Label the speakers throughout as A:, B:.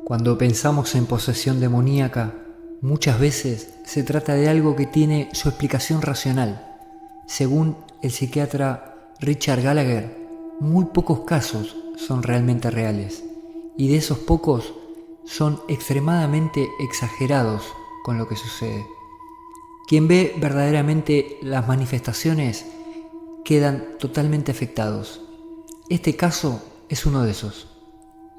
A: Cuando pensamos en posesión demoníaca, muchas veces se trata de algo que tiene su explicación racional. Según el psiquiatra Richard Gallagher, muy pocos casos son realmente reales, y de esos pocos son extremadamente exagerados con lo que sucede. Quien ve verdaderamente las manifestaciones quedan totalmente afectados. Este caso es uno de esos.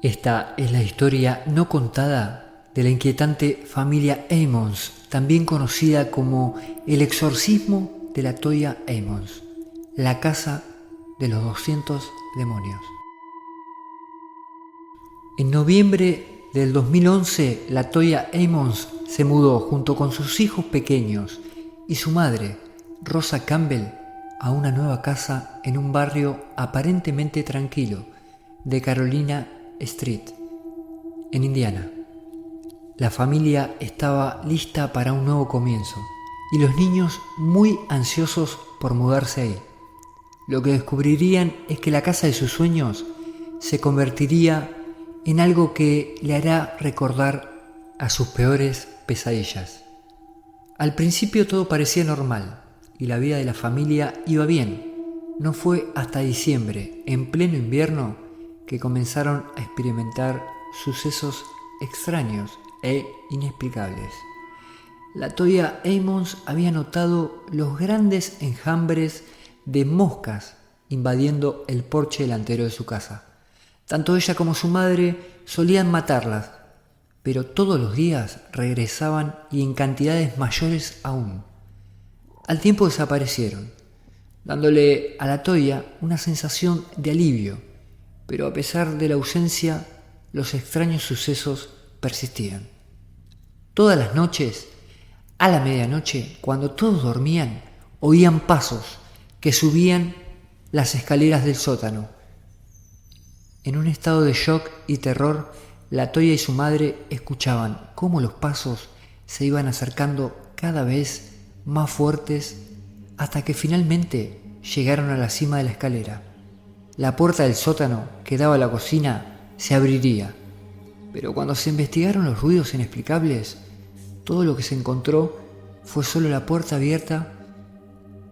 A: Esta es la historia no contada de la inquietante familia Ammons, también conocida como el exorcismo de la Toya Ammons, la casa de los 200 demonios. En noviembre del 2011, la Toya Ammons se mudó junto con sus hijos pequeños y su madre, Rosa Campbell, a una nueva casa en un barrio aparentemente tranquilo de Carolina Street, en Indiana. La familia estaba lista para un nuevo comienzo y los niños muy ansiosos por mudarse ahí. Lo que descubrirían es que la casa de sus sueños se convertiría en algo que le hará recordar a sus peores pesadillas. Al principio todo parecía normal y la vida de la familia iba bien. No fue hasta diciembre, en pleno invierno, que comenzaron a experimentar sucesos extraños e inexplicables. La Toya Ammons había notado los grandes enjambres de moscas invadiendo el porche delantero de su casa. Tanto ella como su madre solían matarlas, pero todos los días regresaban y en cantidades mayores aún. Al tiempo desaparecieron, dándole a la Toya una sensación de alivio, pero a pesar de la ausencia, los extraños sucesos persistían. Todas las noches, a la medianoche, cuando todos dormían, oían pasos que subían las escaleras del sótano. En un estado de shock y terror, la Toya y su madre escuchaban cómo los pasos se iban acercando cada vez más fuertes hasta que finalmente llegaron a la cima de la escalera. La puerta del sótano que daba a la cocina se abriría, pero cuando se investigaron los ruidos inexplicables, todo lo que se encontró fue solo la puerta abierta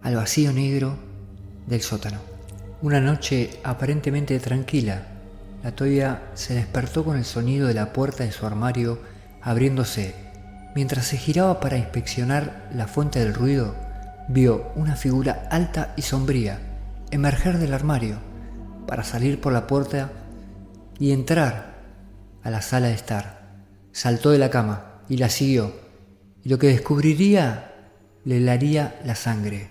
A: al vacío negro del sótano. Una noche aparentemente tranquila, la Toya se despertó con el sonido de la puerta de su armario abriéndose. Mientras se giraba para inspeccionar la fuente del ruido, vio una figura alta y sombría emerger del armario para salir por la puerta y entrar a la sala de estar. Saltó de la cama y la siguió, y lo que descubriría le helaría la sangre.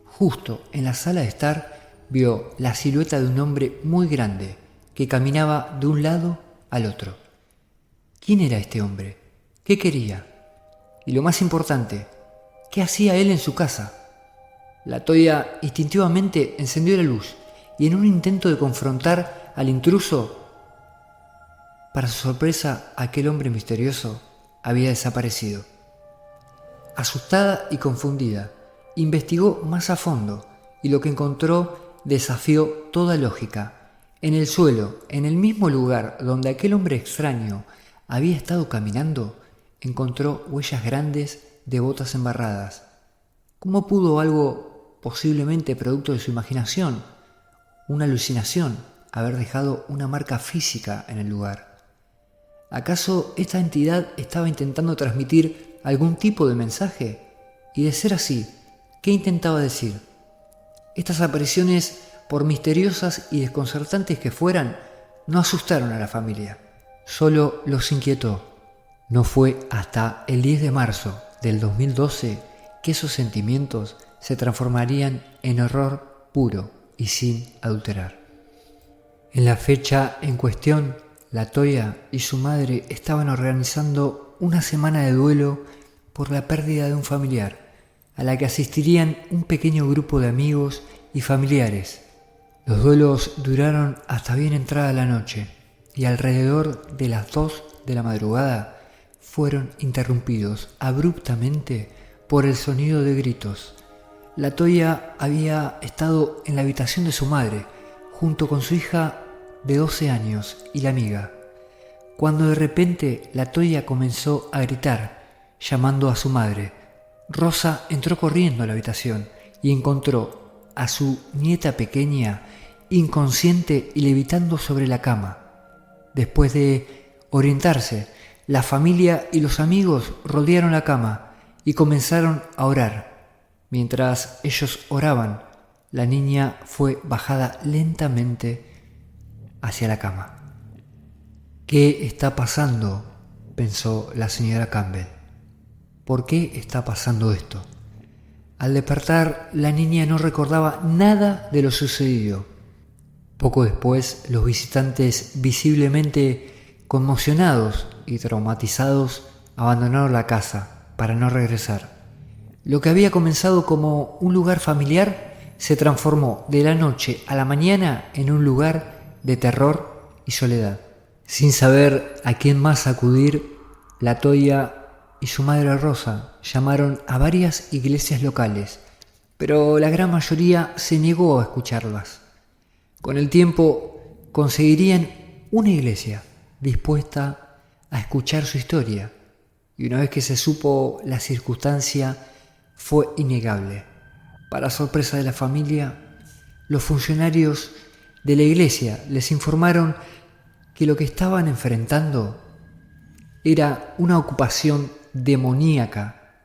A: Justo en la sala de estar vio la silueta de un hombre muy grande que caminaba de un lado al otro. ¿Quién era este hombre? ¿Qué quería? Y lo más importante, ¿qué hacía él en su casa? La Toya instintivamente encendió la luz y en un intento de confrontar al intruso, para su sorpresa, aquel hombre misterioso había desaparecido. Asustada y confundida, investigó más a fondo y lo que encontró desafió toda lógica. En el suelo, en el mismo lugar donde aquel hombre extraño había estado caminando, encontró huellas grandes de botas embarradas. ¿Cómo pudo algo posiblemente producto de su imaginación, una alucinación, haber dejado una marca física en el lugar? ¿Acaso esta entidad estaba intentando transmitir algún tipo de mensaje? Y de ser así, ¿qué intentaba decir? Estas apariciones, por misteriosas y desconcertantes que fueran, no asustaron a la familia, solo los inquietó. No fue hasta el 10 de marzo del 2012 que esos sentimientos se transformarían en horror puro y sin adulterar. En la fecha en cuestión, la Toya y su madre estaban organizando una semana de duelo por la pérdida de un familiar, a la que asistirían un pequeño grupo de amigos y familiares. Los duelos duraron hasta bien entrada la noche y alrededor de las 2 de la madrugada fueron interrumpidos abruptamente por el sonido de gritos. La Toya había estado en la habitación de su madre junto con su hija de 12 años y la amiga, cuando de repente la Toya comenzó a gritar, llamando a su madre. Rosa entró corriendo a la habitación y encontró a su nieta pequeña inconsciente y levitando sobre la cama. Después de orientarse, la familia y los amigos rodearon la cama y comenzaron a orar. Mientras ellos oraban, la niña fue bajada lentamente hacia la cama. ¿Qué está pasando?, pensó la señora Campbell. ¿Por qué está pasando esto? Al despertar, la niña no recordaba nada de lo sucedido. Poco después, los visitantes, visiblemente conmocionados y traumatizados, abandonaron la casa para no regresar. Lo que había comenzado como un lugar familiar se transformó de la noche a la mañana en un lugar de terror y soledad. Sin saber a quién más acudir, la Toya y su madre Rosa llamaron a varias iglesias locales, pero la gran mayoría se negó a escucharlas. Con el tiempo conseguirían una iglesia dispuesta a escuchar su historia, y una vez que se supo la circunstancia, fue innegable. Para sorpresa de la familia, los funcionarios de la iglesia les informaron que lo que estaban enfrentando era una ocupación demoníaca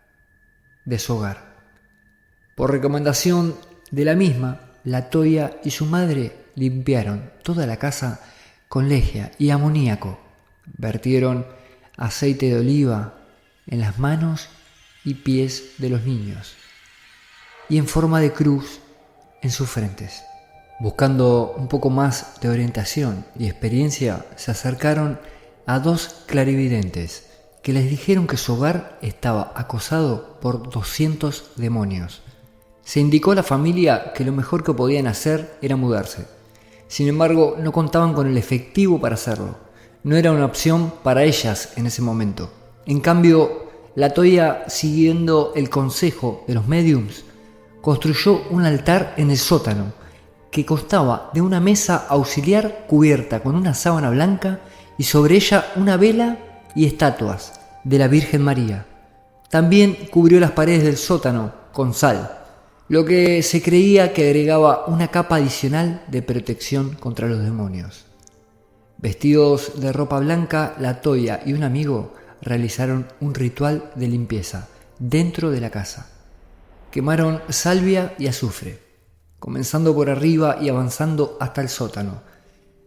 A: de su hogar. Por recomendación de la misma, la Toya y su madre limpiaron toda la casa con lejía y amoníaco, vertieron aceite de oliva en las manos y pies de los niños y en forma de cruz en sus frentes. Buscando un poco más de orientación y experiencia, se acercaron a dos clarividentes que les dijeron que su hogar estaba acosado por 200 demonios. Se indicó a la familia que lo mejor que podían hacer era mudarse. Sin embargo, no contaban con el efectivo para hacerlo. No era una opción para ellas en ese momento. En cambio, la Toya, siguiendo el consejo de los médiums, construyó un altar en el sótano que constaba de una mesa auxiliar cubierta con una sábana blanca y sobre ella una vela y estatuas de la Virgen María. También cubrió las paredes del sótano con sal, lo que se creía que agregaba una capa adicional de protección contra los demonios. Vestidos de ropa blanca, la Toya y un amigo realizaron un ritual de limpieza dentro de la casa. Quemaron salvia y azufre, comenzando por arriba y avanzando hasta el sótano.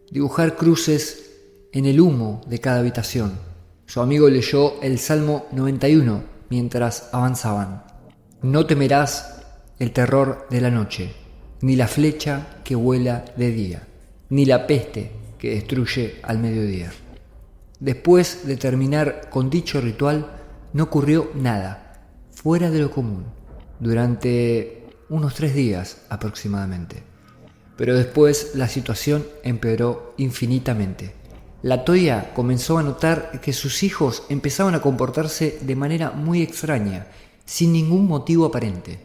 A: Dibujar cruces en el humo de cada habitación. Su amigo leyó el Salmo 91 mientras avanzaban. No temerás el terror de la noche, ni la flecha que vuela de día, ni la peste que destruye al mediodía. Después de terminar con dicho ritual, no ocurrió nada fuera de lo común durante unos 3 días aproximadamente. Pero después la situación empeoró infinitamente. La Toya comenzó a notar que sus hijos empezaban a comportarse de manera muy extraña, sin ningún motivo aparente.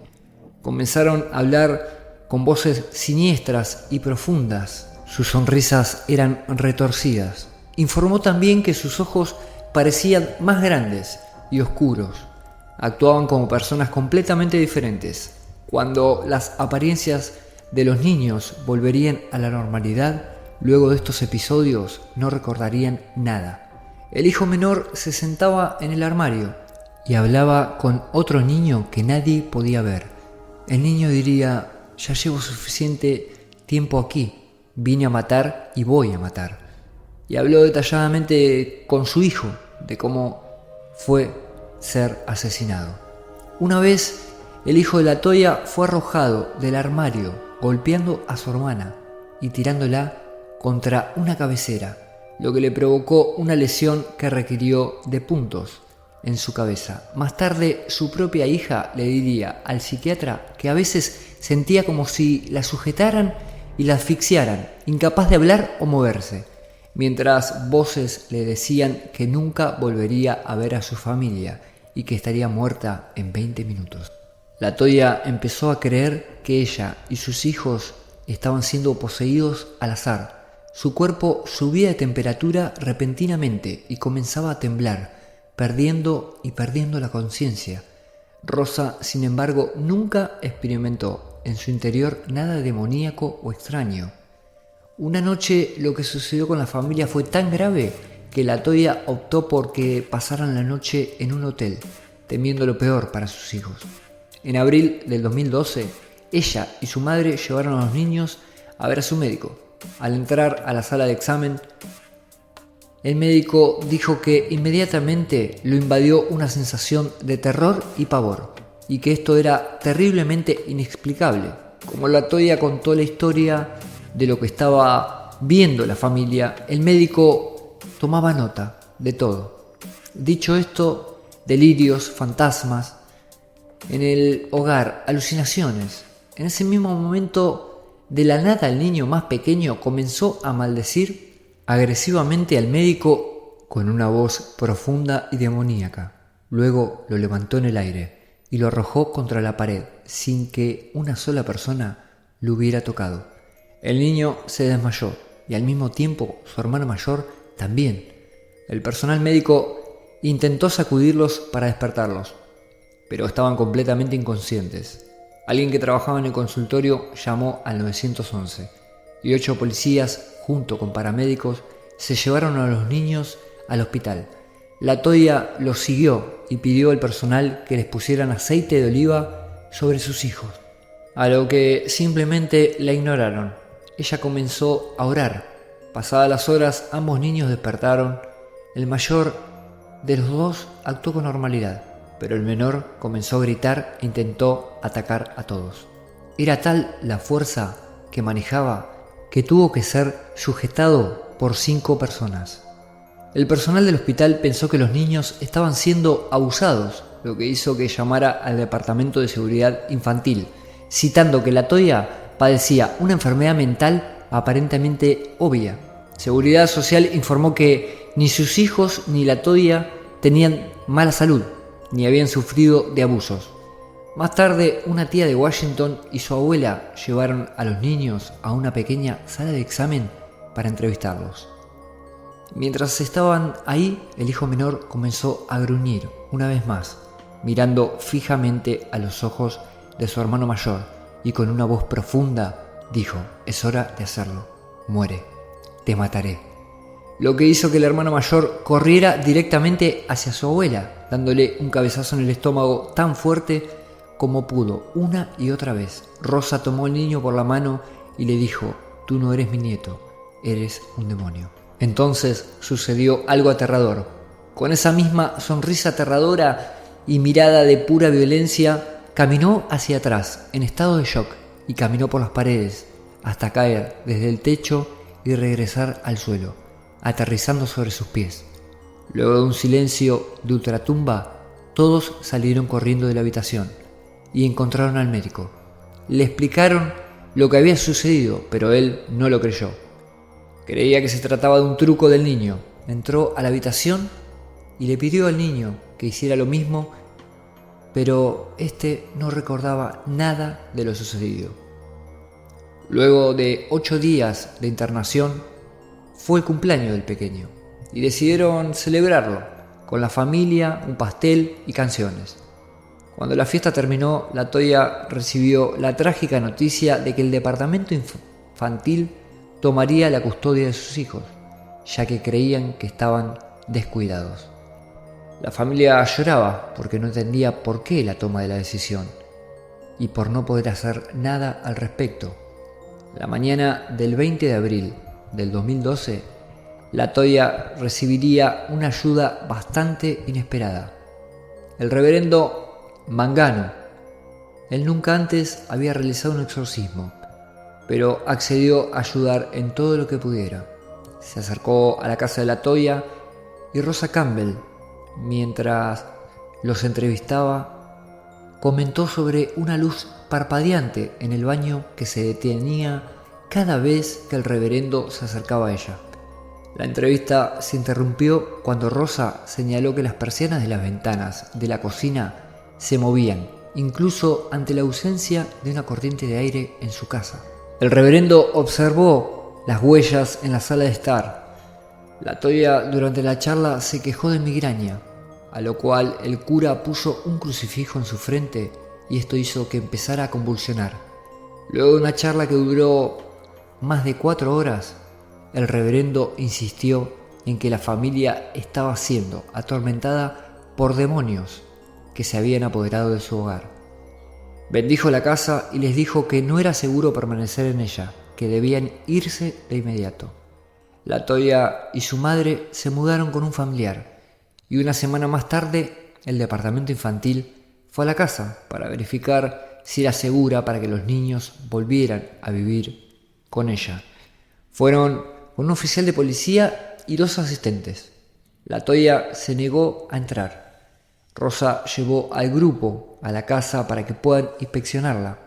A: Comenzaron a hablar con voces siniestras y profundas. Sus sonrisas eran retorcidas. Informó también que sus ojos parecían más grandes y oscuros. Actuaban como personas completamente diferentes. Cuando las apariencias de los niños volverían a la normalidad, luego de estos episodios no recordarían nada. El hijo menor se sentaba en el armario y hablaba con otro niño que nadie podía ver. El niño diría: ya llevo suficiente tiempo aquí, vine a matar y voy a matar. Y habló detalladamente con su hijo de cómo fue ser asesinado. Una vez, el hijo de la Toya fue arrojado del armario, golpeando a su hermana y tirándola contra una cabecera, lo que le provocó una lesión que requirió de puntos en su cabeza. Más tarde, su propia hija le diría al psiquiatra que a veces sentía como si la sujetaran y la asfixiaran, incapaz de hablar o moverse, mientras voces le decían que nunca volvería a ver a su familia y que estaría muerta en 20 minutos. La Toya empezó a creer que ella y sus hijos estaban siendo poseídos al azar, Su cuerpo subía de temperatura repentinamente y comenzaba a temblar, perdiendo la conciencia. Rosa, sin embargo, nunca experimentó en su interior nada demoníaco o extraño. Una noche lo que sucedió con la familia fue tan grave que la Toya optó por que pasaran la noche en un hotel, temiendo lo peor para sus hijos. En abril del 2012, ella y su madre llevaron a los niños a ver a su médico. Al entrar a la sala de examen, el médico dijo que inmediatamente lo invadió una sensación de terror y pavor, y que esto era terriblemente inexplicable. Como la Toya contó la historia de lo que estaba viendo la familia, el médico tomaba nota de todo. Dicho esto, delirios, fantasmas en el hogar, alucinaciones. En ese mismo momento, de la nada, el niño más pequeño comenzó a maldecir agresivamente al médico con una voz profunda y demoníaca. Luego lo levantó en el aire y lo arrojó contra la pared sin que una sola persona lo hubiera tocado. El niño se desmayó y al mismo tiempo su hermano mayor también. El personal médico intentó sacudirlos para despertarlos, pero estaban completamente inconscientes. Alguien que trabajaba en el consultorio llamó al 911 y 8 policías, junto con paramédicos, se llevaron a los niños al hospital. La Toya los siguió y pidió al personal que les pusieran aceite de oliva sobre sus hijos, a lo que simplemente la ignoraron. Ella comenzó a orar. Pasadas las horas, ambos niños despertaron. El mayor de los dos actuó con normalidad, pero el menor comenzó a gritar e intentó atacar a todos. Era tal la fuerza que manejaba que tuvo que ser sujetado por 5 personas. El personal del hospital pensó que los niños estaban siendo abusados, lo que hizo que llamara al Departamento de Seguridad Infantil, citando que la Toya padecía una enfermedad mental aparentemente obvia. Seguridad Social informó que ni sus hijos ni la Toya tenían mala salud, ni habían sufrido de abusos. Más tarde, una tía de Washington y su abuela llevaron a los niños a una pequeña sala de examen para entrevistarlos. Mientras estaban ahí, el hijo menor comenzó a gruñir una vez más, mirando fijamente a los ojos de su hermano mayor, y con una voz profunda dijo: «Es hora de hacerlo. Muere. Te mataré». Lo que hizo que el hermano mayor corriera directamente hacia su abuela, dándole un cabezazo en el estómago tan fuerte como pudo, una y otra vez. Rosa tomó al niño por la mano y le dijo: «Tú no eres mi nieto, eres un demonio». Entonces sucedió algo aterrador. Con esa misma sonrisa aterradora y mirada de pura violencia, caminó hacia atrás, en estado de shock, y caminó por las paredes, hasta caer desde el techo y regresar al suelo, aterrizando sobre sus pies. Luego de un silencio de ultratumba, todos salieron corriendo de la habitación y encontraron al médico. Le explicaron lo que había sucedido, pero él no lo creyó. Creía que se trataba de un truco del niño. Entró a la habitación y le pidió al niño que hiciera lo mismo, pero este no recordaba nada de lo sucedido. Luego de 8 días de internación, fue el cumpleaños del pequeño y decidieron celebrarlo con la familia, un pastel y canciones. Cuando la fiesta terminó, la Toya recibió la trágica noticia de que el departamento infantil tomaría la custodia de sus hijos, ya que creían que estaban descuidados. La familia lloraba porque no entendía por qué la toma de la decisión y por no poder hacer nada al respecto. La mañana del 20 de abril del 2012, la Toya recibiría una ayuda bastante inesperada. El reverendo Mangano. Él nunca antes había realizado un exorcismo, pero accedió a ayudar en todo lo que pudiera. Se acercó a la casa de la Toya y Rosa Campbell, mientras los entrevistaba, comentó sobre una luz parpadeante en el baño que se detenía cada vez que el reverendo se acercaba a ella. La entrevista se interrumpió cuando Rosa señaló que las persianas de las ventanas de la cocina se movían, incluso ante la ausencia de una corriente de aire en su casa. El reverendo observó las huellas en la sala de estar. La Toya durante la charla se quejó de migraña, a lo cual el cura puso un crucifijo en su frente y esto hizo que empezara a convulsionar. Luego de una charla que duró más de 4 horas, el reverendo insistió en que la familia estaba siendo atormentada por demonios que se habían apoderado de su hogar. Bendijo la casa y les dijo que no era seguro permanecer en ella, que debían irse de inmediato. La Toya y su madre se mudaron con un familiar y una semana más tarde el departamento infantil fue a la casa para verificar si era segura para que los niños volvieran a vivir con ella. Fueron con un oficial de policía y 2 asistentes. La Toya se negó a entrar. Rosa llevó al grupo a la casa para que puedan inspeccionarla.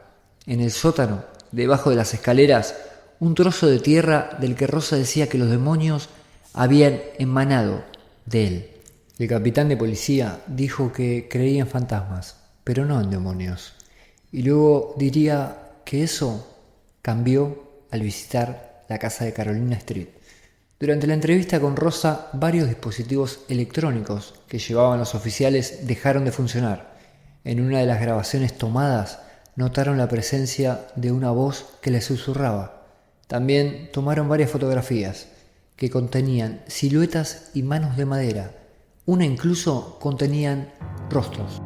A: En el sótano, debajo de las escaleras, un trozo de tierra del que Rosa decía que los demonios habían emanado de él. El capitán de policía dijo que creía en fantasmas, pero no en demonios. Y luego diría que eso cambió al visitar la casa de Carolina Street. Durante la entrevista con Rosa, varios dispositivos electrónicos que llevaban los oficiales dejaron de funcionar. En una de las grabaciones tomadas, notaron la presencia de una voz que les susurraba. También tomaron varias fotografías que contenían siluetas y manos de madera. Una incluso contenían rostros.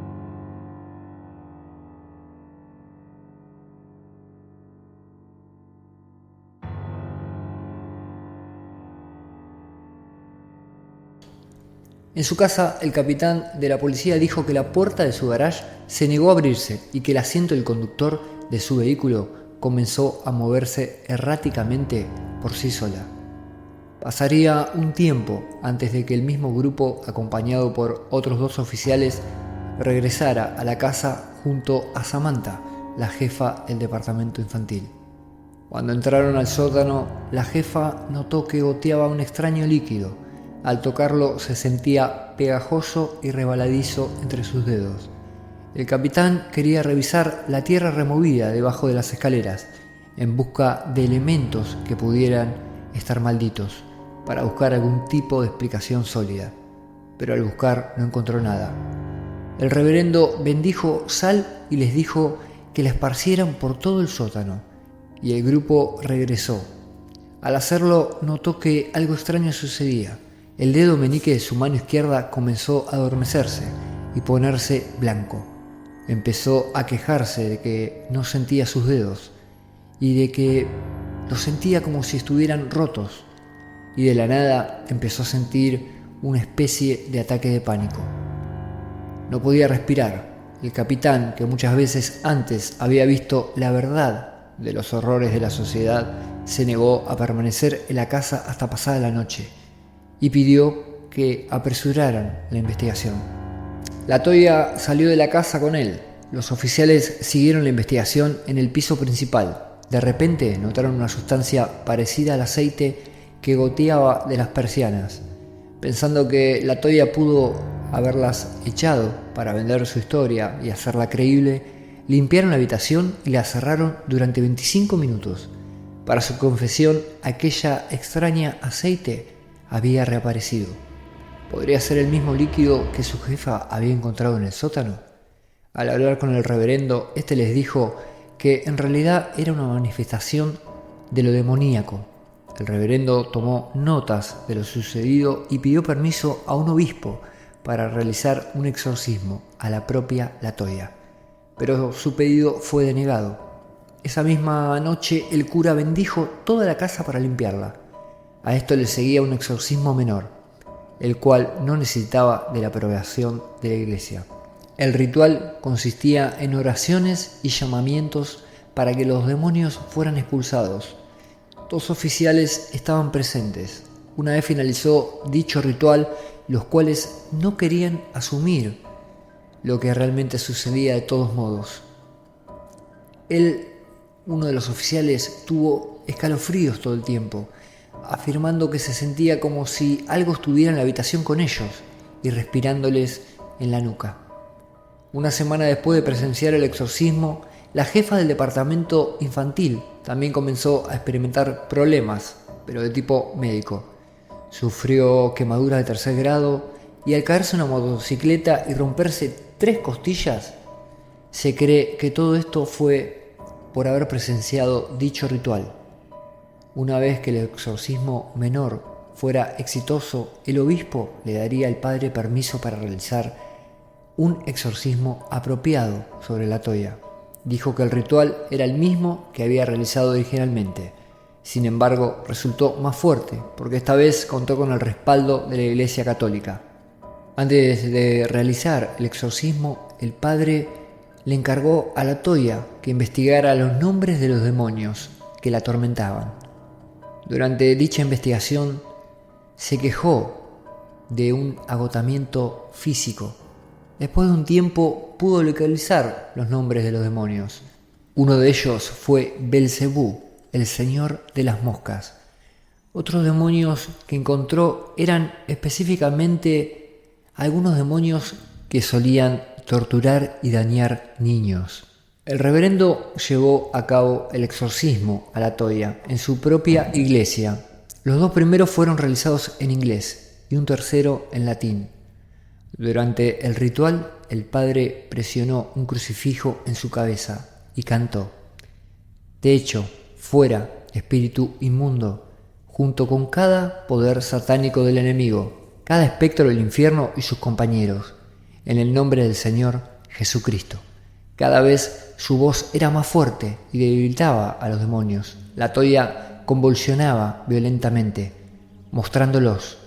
A: En su casa, el capitán de la policía dijo que la puerta de su garage se negó a abrirse y que el asiento del conductor de su vehículo comenzó a moverse erráticamente por sí sola. Pasaría un tiempo antes de que el mismo grupo, acompañado por otros 2 oficiales, regresara a la casa junto a Samantha, la jefa del departamento infantil. Cuando entraron al sótano, la jefa notó que goteaba un extraño líquido. Al tocarlo se sentía pegajoso y rebaladizo entre sus dedos. El capitán quería revisar la tierra removida debajo de las escaleras en busca de elementos que pudieran estar malditos, para buscar algún tipo de explicación sólida, pero al buscar no encontró nada. El reverendo bendijo sal y les dijo que la esparcieran por todo el sótano, y el grupo regresó. Al hacerlo notó que algo extraño sucedía. El dedo meñique de su mano izquierda comenzó a adormecerse y ponerse blanco. Empezó a quejarse de que no sentía sus dedos y de que los sentía como si estuvieran rotos, y de la nada empezó a sentir una especie de ataque de pánico. No podía respirar. El capitán, que muchas veces antes había visto la verdad de los horrores de la sociedad, se negó a permanecer en la casa hasta pasada la noche y pidió que apresuraran la investigación. La Toya salió de la casa con él. Los oficiales siguieron la investigación en el piso principal. De repente notaron una sustancia parecida al aceite que goteaba de las persianas. Pensando que la Toya pudo haberlas echado para vender su historia y hacerla creíble, limpiaron la habitación y la cerraron durante 25 minutos. Para su confesión, aquella extraña aceite había reaparecido. ¿Podría ser el mismo líquido que su jefa había encontrado en el sótano? Al hablar con el reverendo, este les dijo que en realidad era una manifestación de lo demoníaco. El reverendo tomó notas de lo sucedido y pidió permiso a un obispo para realizar un exorcismo a la propia La Toya, pero su pedido fue denegado. Esa misma noche el cura bendijo toda la casa para limpiarla. A esto le seguía un exorcismo menor, el cual no necesitaba de la aprobación de la iglesia. El ritual consistía en oraciones y llamamientos para que los demonios fueran expulsados. 2 oficiales estaban presentes. Una vez finalizó dicho ritual, los cuales no querían asumir lo que realmente sucedía de todos modos. Uno de los oficiales, tuvo escalofríos todo el tiempo, afirmando que se sentía como si algo estuviera en la habitación con ellos y respirándoles en la nuca. Una semana después de presenciar el exorcismo, la jefa del departamento infantil también comenzó a experimentar problemas pero de tipo médico. Sufrió quemaduras de tercer grado y al caerse en una motocicleta y romperse 3 costillas, se cree que todo esto fue por haber presenciado dicho ritual. Una vez que el exorcismo menor fuera exitoso, el obispo le daría al padre permiso para realizar un exorcismo apropiado sobre la toya. Dijo que el ritual era el mismo que había realizado originalmente. Sin embargo, resultó más fuerte, porque esta vez contó con el respaldo de la Iglesia Católica. Antes de realizar el exorcismo, el padre le encargó a la toya que investigara los nombres de los demonios que la atormentaban. Durante dicha investigación, se quejó de un agotamiento físico. Después de un tiempo pudo localizar los nombres de los demonios. Uno de ellos fue Belcebú, el señor de las moscas. Otros demonios que encontró eran específicamente algunos demonios que solían torturar y dañar niños. El reverendo llevó a cabo el exorcismo a la toya en su propia iglesia. Los 2 primeros fueron realizados en inglés y un tercero en latín. Durante el ritual, el padre presionó un crucifijo en su cabeza y cantó: "Te echo fuera, espíritu inmundo, junto con cada poder satánico del enemigo, cada espectro del infierno y sus compañeros, en el nombre del Señor Jesucristo". Cada vez su voz era más fuerte y debilitaba a los demonios. La toya convulsionaba violentamente, mostrándolos.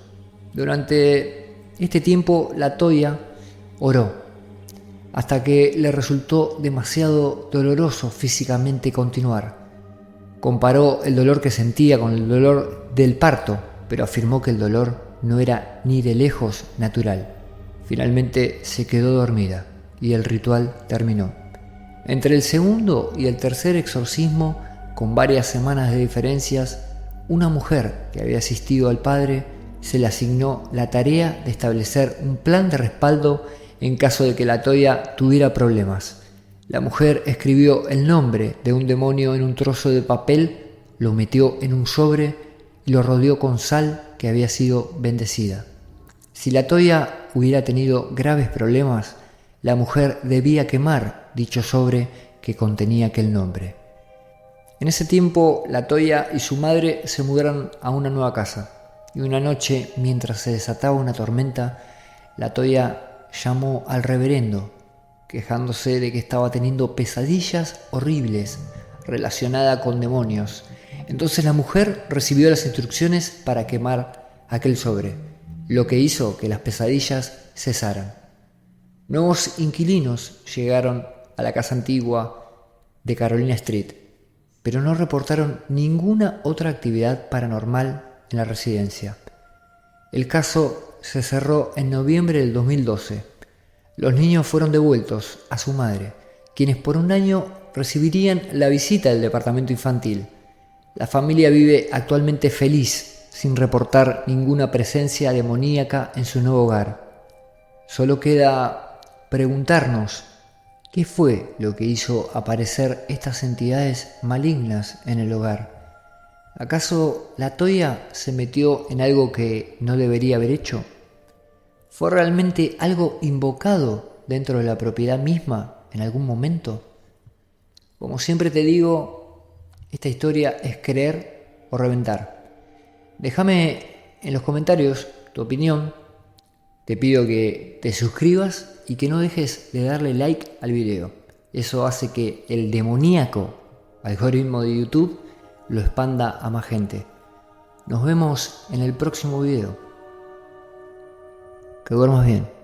A: Durante este tiempo la toya oró, hasta que le resultó demasiado doloroso físicamente continuar. Comparó el dolor que sentía con el dolor del parto, pero afirmó que el dolor no era ni de lejos natural. Finalmente se quedó dormida y el ritual terminó. Entre el segundo y el tercer exorcismo, con varias semanas de diferencias, una mujer que había asistido al padre se le asignó la tarea de establecer un plan de respaldo en caso de que la toya tuviera problemas. La mujer escribió el nombre de un demonio en un trozo de papel, lo metió en un sobre y lo rodeó con sal que había sido bendecida. Si la toya hubiera tenido graves problemas, la mujer debía quemar dicho sobre que contenía aquel nombre. En ese tiempo, la toya y su madre se mudaron a una nueva casa, y una noche, mientras se desataba una tormenta, la toya llamó al reverendo, quejándose de que estaba teniendo pesadillas horribles relacionadas con demonios. Entonces la mujer recibió las instrucciones para quemar aquel sobre, lo que hizo que las pesadillas cesaran. Nuevos inquilinos llegaron a la casa antigua de Carolina Street, pero no reportaron ninguna otra actividad paranormal en la residencia. El caso se cerró en noviembre del 2012. Los niños fueron devueltos a su madre, quienes por un año recibirían la visita del departamento infantil. La familia vive actualmente feliz, sin reportar ninguna presencia demoníaca en su nuevo hogar. Solo queda preguntarnos qué fue lo que hizo aparecer estas entidades malignas en el hogar. ¿Acaso la toya se metió en algo que no debería haber hecho? ¿Fue realmente algo invocado dentro de la propiedad misma en algún momento? Como siempre te digo, esta historia es creer o reventar. Déjame en los comentarios tu opinión. Te pido que te suscribas y que no dejes de darle like al video. Eso hace que el demoníaco algoritmo de YouTube lo expanda a más gente. Nos vemos en el próximo video. Que duermas bien.